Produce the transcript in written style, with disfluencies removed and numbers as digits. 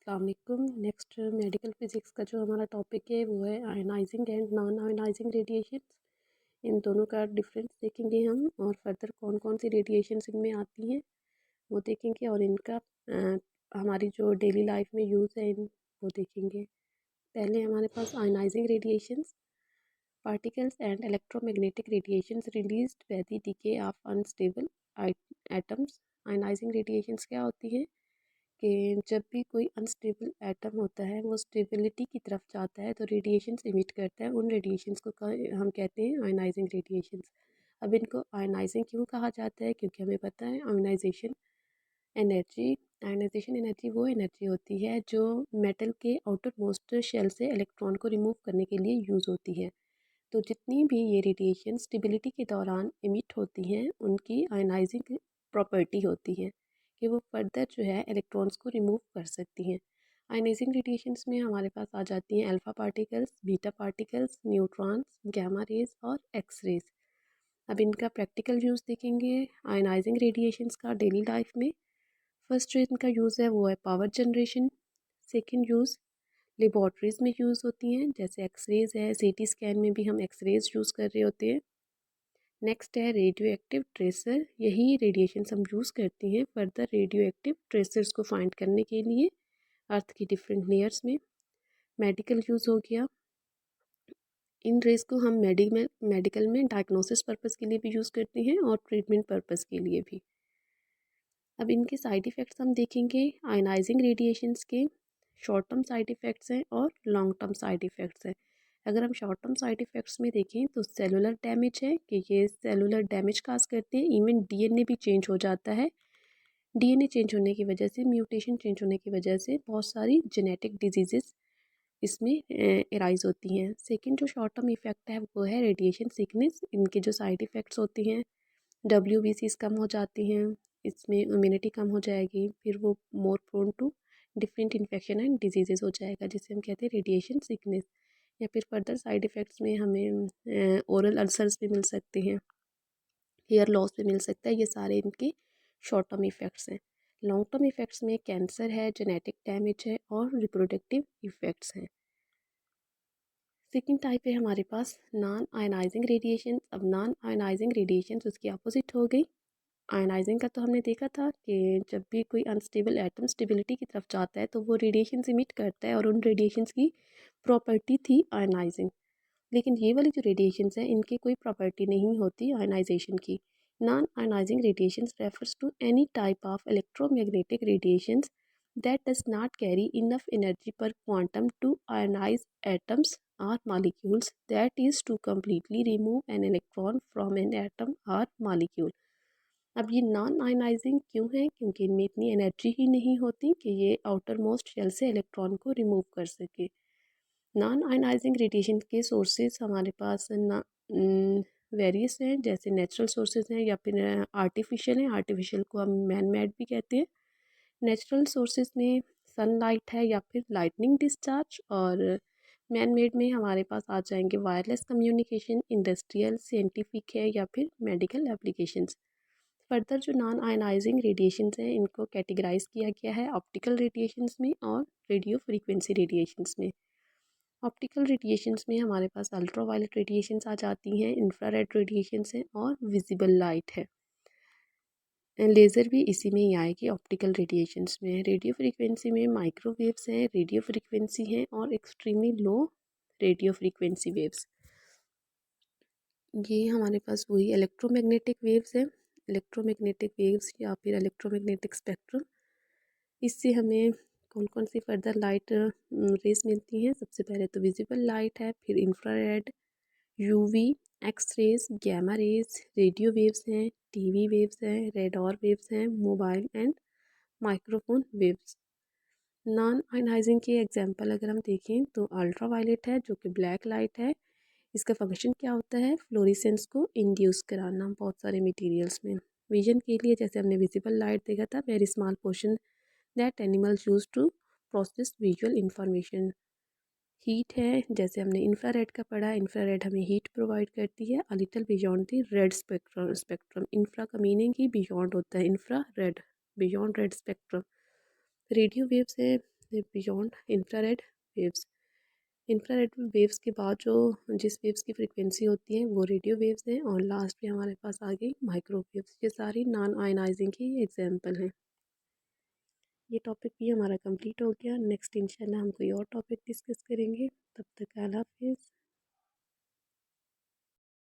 अस्सलाम वालेकुम। Next medical physics का जो हमारा टॉपिक है वो है ionising and non ionising radiations. इन दोनों का डिफरेंस देखेंगे हम और फर्दर कौन कौन सी रेडिएशंस इनमें आती हैं वो देखेंगे और इनका हमारी जो डेली लाइफ में यूज़ है वो देखेंगे। पहले हमारे पास ionising radiations, particles and electromagnetic radiations released by the decay of unstable atoms. Ionising radiations क्या होती हैं कि जब भी कोई अनस्टेबल एटम होता है वो स्टेबिलिटी की तरफ जाता है तो रेडिएशंस इमिट करता है। उन रेडिएशंस को हम कहते हैं आयनाइजिंग रेडिएशंस। अब इनको आयनाइजिंग क्यों कहा जाता है? क्योंकि हमें पता है एनर्जी आयनाइजेशन एनर्जी वो एनर्जी होती है जो मेटल के आउटर मोस्ट शेल से इलेक्ट्रॉन को रिमूव करने के लिए यूज़ होती है। तो जितनी भी ये रेडिएशन स्टेबिलिटी के दौरान इमिट होती हैं उनकी आयनाइजिंग प्रॉपर्टी होती है कि वो फर्दर जो है इलेक्ट्रॉन्स को रिमूव कर सकती हैं। आयनाइजिंग रेडिएशंस में हमारे पास आ जाती हैं alpha particles, beta particles, neutrons, gamma rays और एक्स रेज। अब इनका प्रैक्टिकल यूज़ देखेंगे आयनाइजिंग रेडिएशंस का डेली लाइफ में। फर्स्ट जो इनका यूज़ है वो है power generation. Second use laboratories में यूज़ होती हैं, जैसे एक्सरेज है, सीटी स्कैन में भी हम एक्सरेज यूज़ कर रहे होते हैं। नेक्स्ट है रेडियो एक्टिव ट्रेसर। यही रेडिएशन हम यूज़ करते हैं फर्दर रेडियो एक्टिव ट्रेसर्स को फाइंड करने के लिए अर्थ की डिफरेंट लेयर्स में। मेडिकल यूज़ हो गया, इन रेज को हम मेडिकल में डायग्नोसिस पर्पज़ के लिए भी यूज़ करते हैं और ट्रीटमेंट पर्पज़ के लिए भी। अब इनके साइड इफ़ेक्ट्स हम देखेंगे। आयनाइजिंग रेडिएशंस के शॉर्ट टर्म साइड इफ़ेक्ट्स हैं और लॉन्ग टर्म साइड इफ़ेक्ट्स हैं। अगर हम शॉर्ट टर्म साइड इफ़ेक्ट्स में देखें तो सेलुलर डैमेज है कि ये सेलुलर डैमेज काज करते हैं। इवन डीएनए भी चेंज हो जाता है। डीएनए चेंज होने की वजह से, म्यूटेशन चेंज होने की वजह से बहुत सारी जेनेटिक डिजीज़ेस इसमें एराइज होती हैं। सेकेंड जो शॉर्ट टर्म इफ़ेक्ट है वो है रेडिएशन सिकनेस। इनके जो साइड इफ़ेक्ट्स होती हैं WBCs कम हो जाती हैं, इसमें इम्यूनिटी कम हो जाएगी, फिर वो more prone to different infection and diseases हो जाएगा जिसे हम कहते हैं रेडिएशन सिकनेस। या फिर फर्दर साइड इफ़ेक्ट्स में हमें ओरल अल्सर्स भी मिल सकते हैं, हेयर लॉस भी मिल सकता है। ये सारे इनके शॉर्ट टर्म इफ़ेक्ट्स हैं। लॉन्ग टर्म इफ़ेक्ट्स में कैंसर है, जेनेटिक डैमेज है और रिप्रोडक्टिव इफ़ेक्ट्स हैं। सेकेंड टाइप है हमारे पास नॉन आयनाइजिंग रेडिएशन। अब नॉन आयनाइजिंग रेडिएशन उसकी अपोजिट हो गई। आयनाइजिंग का तो हमने देखा था कि जब भी कोई अनस्टेबल एटम स्टेबिलिटी की तरफ जाता है तो वो रेडिएशन इमिट करता है और उन रेडिएशंस की प्रॉपर्टी थी आयनाइजिंग। लेकिन ये वाली जो रेडिएशंस हैं इनकी कोई प्रॉपर्टी नहीं होती आयनाइजेशन की। Non ionising radiations refers to any type of electromagnetic radiations that does not carry enough energy per quantum to ionize atoms or molecules, that is to completely remove an electron from an atom or molecule। अब ये non ionising क्यों है? क्योंकि इनमें इतनी energy ही नहीं होती कि ये आउटर मोस्ट शेल से इलेक्ट्रॉन को रिमूव कर सके। नॉन आयनाइजिंग रेडिएशन के सोर्सेज हमारे पास ना वेरियस हैं, जैसे नेचुरल सोर्सेज हैं या फिर आर्टिफिशियल हैं। आर्टिफिशियल को हम मैन मेड भी कहते हैं। नेचुरल सोर्सेज में सनलाइट है या फिर लाइटनिंग डिस्चार्ज, और मैन मेड में हमारे पास आ जाएंगे वायरलेस कम्युनिकेशन, इंडस्ट्रियल, साइंटिफिक है या फिर मेडिकल एप्लीकेशंस। फर्दर जो नॉन आयनाइजिंग रेडिएशंस हैं इनको कैटेगराइज किया गया है ऑप्टिकल रेडिएशंस में और रेडियो फ्रीक्वेंसी रेडिएशंस में। ऑप्टिकल रेडिएशंस में हमारे पास अल्ट्रावायलेट रेडिएशंस आ जाती हैं, इंफ्रारेड रेडिएशंस हैं और विजिबल लाइट है। लेज़र भी इसी में ही आएगी ऑप्टिकल रेडिएशंस में। रेडियो फ्रीक्वेंसी में माइक्रोवेव्स हैं, रेडियो फ्रीक्वेंसी हैं और extremely low radio frequency waves. ये हमारे पास वही इलेक्ट्रोमैग्नेटिक वेव्स हैं, इलेक्ट्रोमैग्नेटिक वेव्स या फिर इलेक्ट्रोमैग्नेटिक स्पेक्ट्रम। इससे हमें कौन कौन सी फर्दर लाइट रेस मिलती हैं? सबसे पहले तो विजिबल लाइट है, फिर infrared, UV, X rays, gamma rays, radio waves हैं, टीवी वेव्स हैं, रेडॉर वेव्स हैं, mobile and microphone waves. Non ionizing के एग्जांपल अगर हम देखें तो अल्ट्रा वायलेट है जो कि ब्लैक लाइट है। इसका फंक्शन क्या होता है? फ्लोरेसेंस को इंड्यूस कराना बहुत सारे मटेरियल्स में। विजन के लिए जैसे हमने विजिबल लाइट देखा था, very small portion that animals use to process visual information. Heat है, जैसे हमने इंफ्रारेड का पढ़ा, इंफ्रारेड हमें हीट प्रोवाइड करती है a little beyond the red spectrum. Infra का मीनिंग ही बियॉन्ड होता है, infra red, beyond red spectrum. Radio waves है, है beyond infrared waves. Infrared waves के बाद जो जिस वेव्स की फ्रिक्वेंसी होती है वो रेडियो वेव्स हैं, और लास्ट में हमारे पास आ गई माइक्रोवेव्स। ये सारी नॉन आयनाइजिंग की एग्जांपल हैं। ये टॉपिक भी हमारा कंप्लीट हो गया। नेक्स्ट इंशाल्लाह हम कोई और टॉपिक डिस्कस करेंगे। तब तक अल्लाह हाफिज़।